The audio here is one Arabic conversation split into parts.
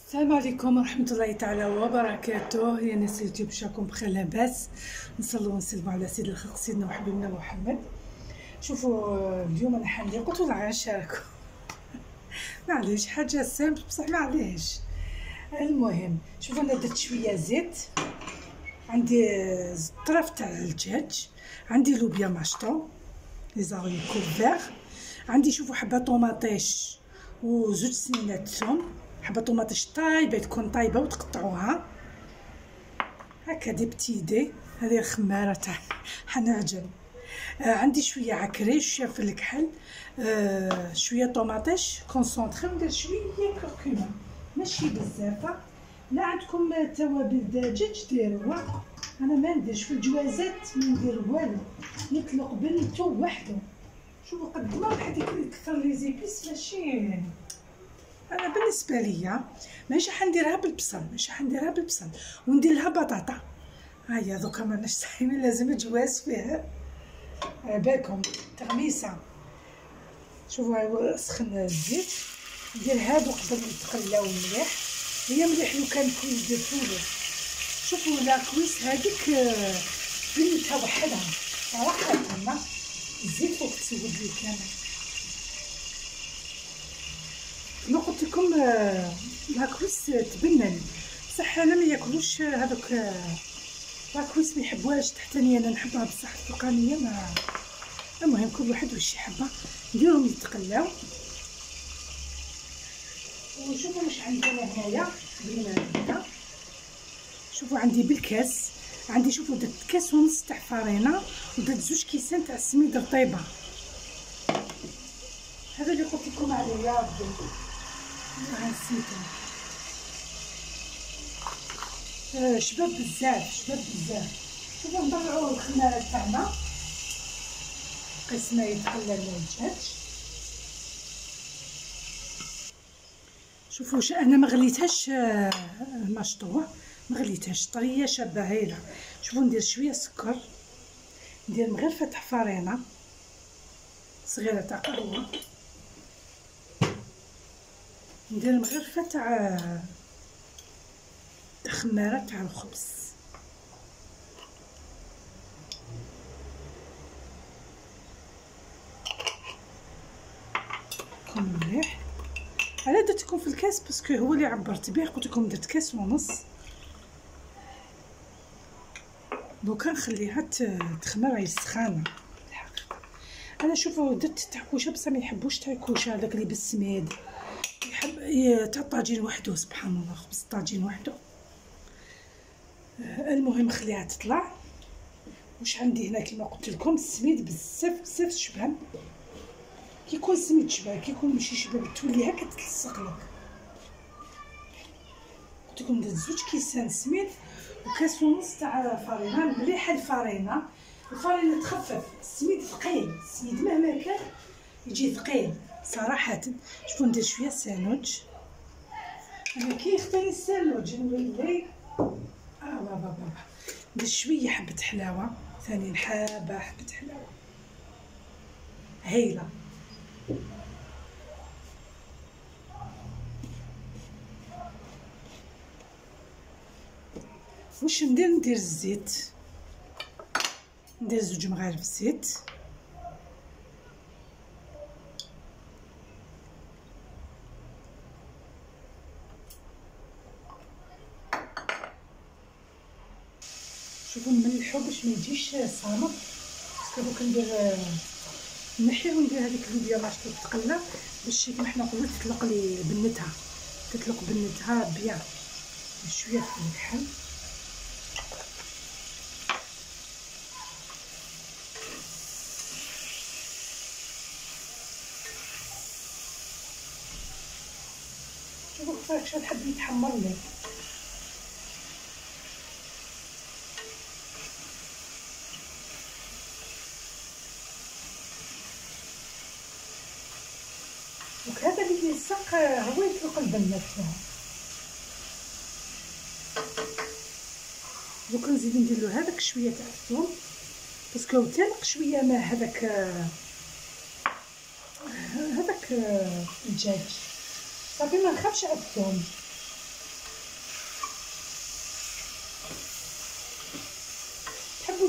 السلام عليكم ورحمة الله تعالى وبركاته يا ناس اليوتيوب، شراكم بخير لاباس؟ نصلوا ونسلموا على سيد الخلق سيدنا وحبيبنا محمد. شوفوا اليوم انا حندير قلت والله غنشارككم معليش حاجه سامبل بصح معليش. المهم شوفوا انا درت شويه زيت، عندي طرف تاع الدجاج، عندي لوبيا ماشطو لي زاري كوفير، عندي شوفوا حبه طوماطيش وزوج سنينات ثوم، حبه طوماطيش طايبه تكون طايبه وتقطعوها هكا دي بتيدي. هذه الخماره تاع حنعجن. عندي شويه عكري، شويه فلفل كحل، شويه طوماطيش كونسونطري، وندير شويه كركمه ماشي بزاف. لا عندكم توابل دجاج ديروها، انا ما نديرش في الجوازات، ما ندير والو، يطلق بنتو وحده. شوفوا قد ما واحد يكثر لي زيبيس ماشي انا بالنسبه ليا. ماشي حنديرها بالبصل، وندير لها بطاطا. هيا دوكا ماناش صايمين، لازم جواز فيها باكم تغميسه. شوفوا سخن الزيت، ندير هادو قبل يتقلاو مليح. هي مليح لو كان كويس درتولو. شوفوا لا كويس هذيك بنتها وحدها صراحه، تما الزيت فوق تسود لي كامل. كما قلت لكم لاكويس تبنن، بصح انا ما ياكلوش هذوك لاكويس، ما يحبوهاش تحتاني، انا نحبها بصح الفوقانيه ما. المهم كل واحد واش يحبها، نديرهم يتقلاو. وشوفوا واش عندي انا هنايا هنا. شوفوا عندي بالكاس، عندي شوفوا درت كاس ونص تاع فرينه، ودرت زوج كيسان تاع السميد رطيبه. هذا اللي قلت لكم عليه يا ربي نسيتو. شباب بزاف. شوفوا نطلعوا الخماره تاعنا قسمه يتقلى لنا الدجاج. شوفوا انا ما غليتهاش مشطوه، ما غليتهاش طريه شابه هايله. شوفوا ندير شويه سكر، ندير مغرفه تاع فرينه صغيره تاع قهوه، ندير مغرفه تاع خماره تاع الخبز. كون مليح. انا درتكم في الكاس باسكو هو اللي عبرت به، قلت لكم درت كاس ونص. دوكا نخليها تخمر، راهي سخانه الحقيقه. انا شوفوا درت تاع كوشه بصح ما يحبوش تاع كوشه هذاك اللي بالسميد، يحب تاع الطاجين وحده. سبحان الله، خبز الطاجين وحده. المهم خليها تطلع. واش عندي هنا كما قلت لكم السميد بزاف شبان. كي يكون السميد شبان، كي يكون ماشي شبان تولي هكا تلصق لك. قلت لكم درت زوج كيسان سميد وكاس ونص تاع فرينه. مليحه الفرينه تخفف السميد، ثقيل السميد مهما كان يجي ثقيل صراحه. شوفوا ندير شويه سانوج، انا كي يختاري السانوج نولي بابا ندير شويه حبه حلاوه، ثاني حبه حلاوه هايله. واش ندير الزيت، ندير زوج مغارف زيت. شوفوا نملحو باش ما يجيش صامت، باسكو دوك ندير نحيه وندير هذيك اللوبيا ماشطو تقلى باش كيما حنا قلنا تطلق لي بنتها بيان. شويه فلفل كحل، شوفوا كيفاش نحب يتحمر لي. وهذا اللي يلصق هو يطلق البنات فيها. دوك نزيد ندير له هذاك شويه تاع الثوم باسكو تالق شويه ماء هذاك الدجاج صافي. ما نخافش على الثوم،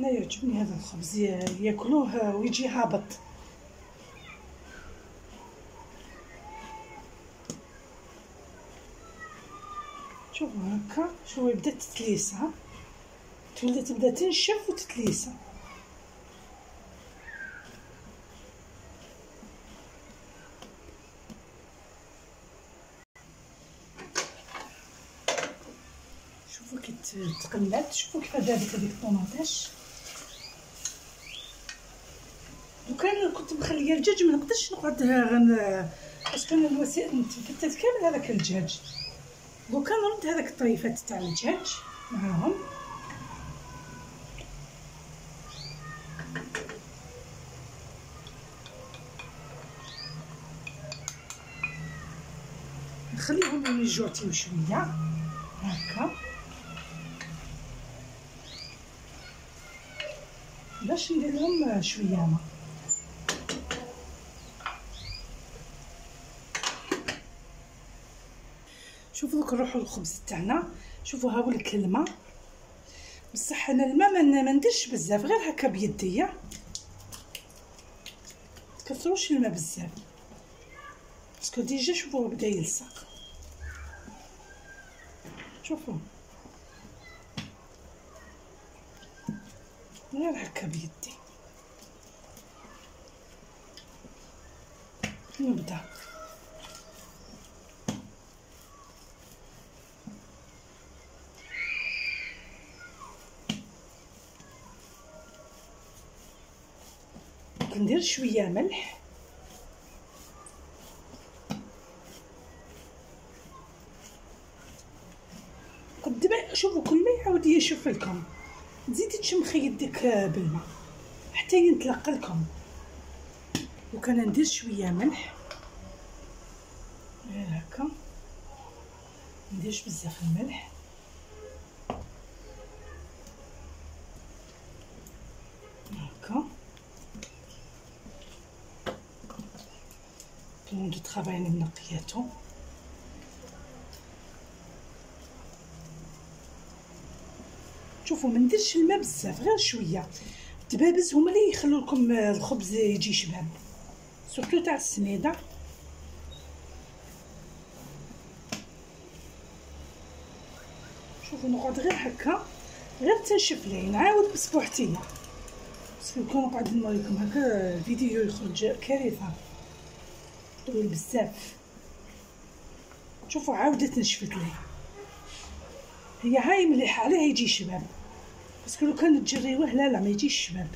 انا يعجبني هذا الخبز ياكلوه ويجي هابط. شوفوا هكا، شوفوا بدات تتليس، ها تبدا تنشف وتتليس. شوفوا كي تقلات، شوفوا كيف دابت هذيك الطوماطيش. لو كان كنت مخليه الدجاج ما نقدرش نقعد باسكو انا الوسائل نتفتت كامل هذاك الدجاج. لو كان نرد هذاك الطريفات تاع الدجاج معاهم. نخليهم يجوعتيو شويه هكا باش ندير لهم شويه ما. شوفوا دوك نروحوا للخبز تاعنا. شوفوا ها هو الكلمه، بصح انا الماء ما نديرش بزاف، غير هكا بيديا، تكثروش الماء بزاف باسكو ديجا شوفوا بدا يلصق. شوفوا غير هكا بيدي نبدا. ندير شويه ملح، قد ما شوفوا كل ما يعاود يشوف لكم تزيدي تشمخي يديك بالماء حتى ينطلق لكم. وكان ندير شويه ملح غير هكا، نديرش بزاف الملح. هكا بلون دو طرافاي راني منقياتو. شوفوا ما نديرش الماء بزاف، غير شويه. الدبابز هما اللي يخلوا لكم الخبز يجي شباب، سورتو تاع السميده. شوفوا نقعد غير هكا، غير تنشف ليه، نعاود بصبوحتيه باسكو كون نقعد نوريكم هكا الفيديو يخرج كارثه طويل بزاف. شوفوا عاودت نشفت ليه، هي هاي مليحه عليه يجي شباب، باسكو لو كان تجريوه لا ما يجيش شباب.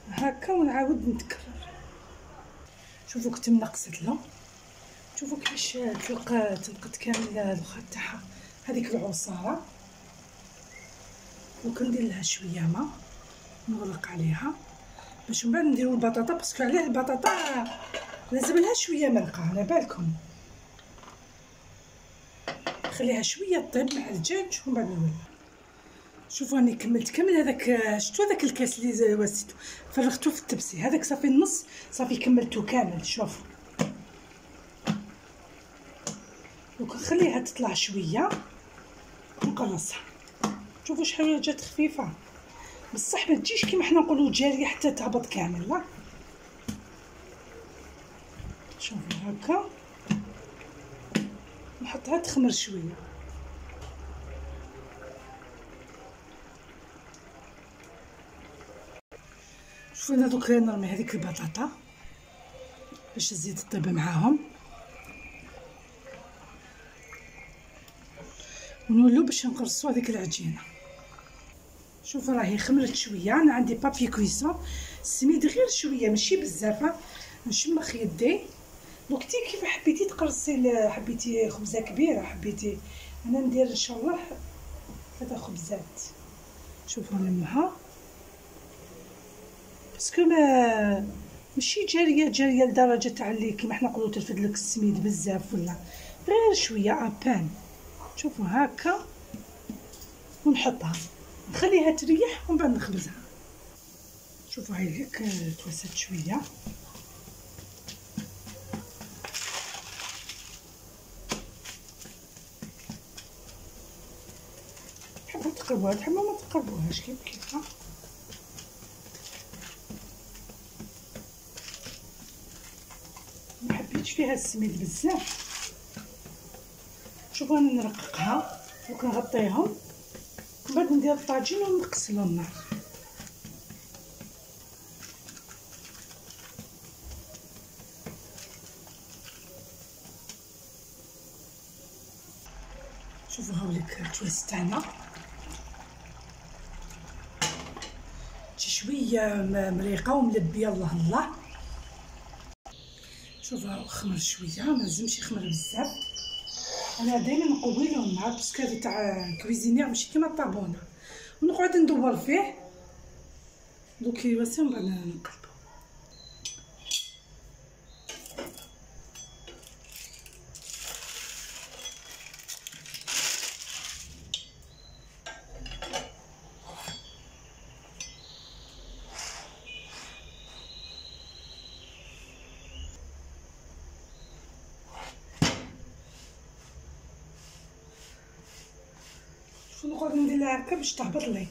هكا ونعاود نتكرر. شوفوا كنت منقصت له، شوفوا كيفاش تلقت كامل الخط تاعها هذيك العصاره. وكندير لها شويه ما نغلق عليها باش من بعد نديرو البطاطا، باسكو عليه البطاطا لازم لها شويه مرقه على بالكم. خليها شويه طيب مع الدجاج ومن بعد نولي. شوفوا راني كملت كامل هذاك، شفتوا هذاك الكاس اللي وسيتو فرغتو في التبسي، هذاك صافي النص صافي كملته كامل. شوف وكنخليها تطلع شويه ونقلصها. شوفوا شحال جات خفيفه، بصح ما تجيش كيما حنا نقولوا جاريه حتى تهبط كامل، لا. شوفوا هكا نحطها تخمر شويه. شوفوا انا دوك نرمي هذيك البطاطا باش تزيد تطيب معاهم، ونولو باش نقرصوا هذيك العجينه. شوفوا راهي خمرت شويه، انا عندي بابي كويسون السميد غير شويه ماشي بزاف، نشمخ يدي. وقتي كيف حبيتي تقرصي، حبيتي خبزه كبيره، حبيتي انا ندير ان شاء الله هذا خبزات. شوفوا نلمها باسكو ماشي جاريه لدرجه تاع اللي كيما حنا نقولوا ترفد لك السميد بزاف، ولا غير شويه ابان. شوفوا هكا ونحطها نخليها تريح ومن بعد نخبزها. شوفوا هاي هيك توسات شويه. تقربوها تحبوا ما تقربوهاش كيف كيف. ما حبيتش فيها السميد بزاف. شوفوا انا نرققها وكنغطيهم من بعد ندير الطاجين ونقسلو النار. شوفوا هاوليك التواس تاعنا شي شويه مريقه وملبيه. الله الله. شوفوا خمر شويه، ما لازمش يخمر بزاف. انا دائما نقوي له النار باسكو هذا تاع كويزينير ماشي كيما الطابونه، ونقعد ندور فيه دوك يواسي ومن بعد نقلبو. نقعد ندير لها هكا باش تهبط لي،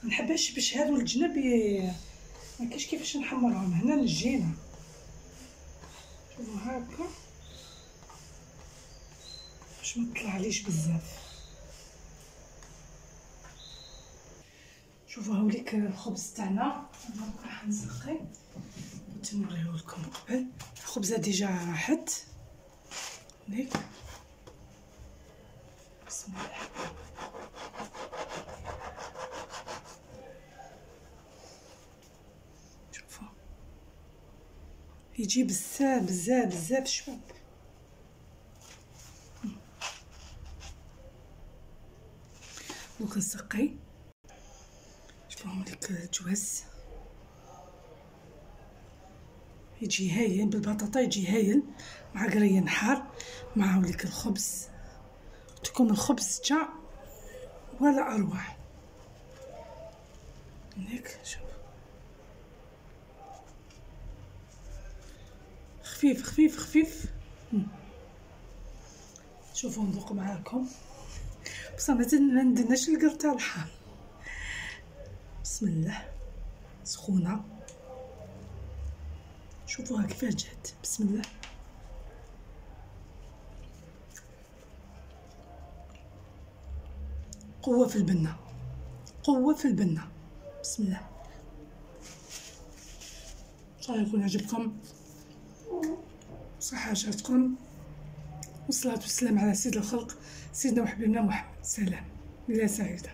ما نحبهاش باش هادو الجناب ما كاينش كيفاش نحمرهم هنا للجينه. شوفوا هكا باش ما تطلعليش بزاف. شوفوا هاوليك الخبز تاعنا راح نسقي نوريه لكم قبل. الخبزه ديجا راحت هيك. بسم الله. شوفوا يجي بزاف بزاف بزاف شباب. دوك نسقي. شوفوا هاوليك الجواز يجي هايل بالبطاطا، يجي هايل مع قريين حار مع هاوليك الخبز. تكون الخبز جا ولا اروع هيك. شوف خفيف خفيف خفيف. شوفوا نذوق معاكم بصح ما نديرناش القرطه الحار. بسم الله. سخونه. شوفوها كيفاش جات. بسم الله. قوه في البنه، قوه في البنه. بسم الله. ان شاء الله يكون عجبكم، صحه جاتكم، والصلاه والسلام على سيد الخلق سيدنا وحبيبنا محمد. سلام. ليله سعيده.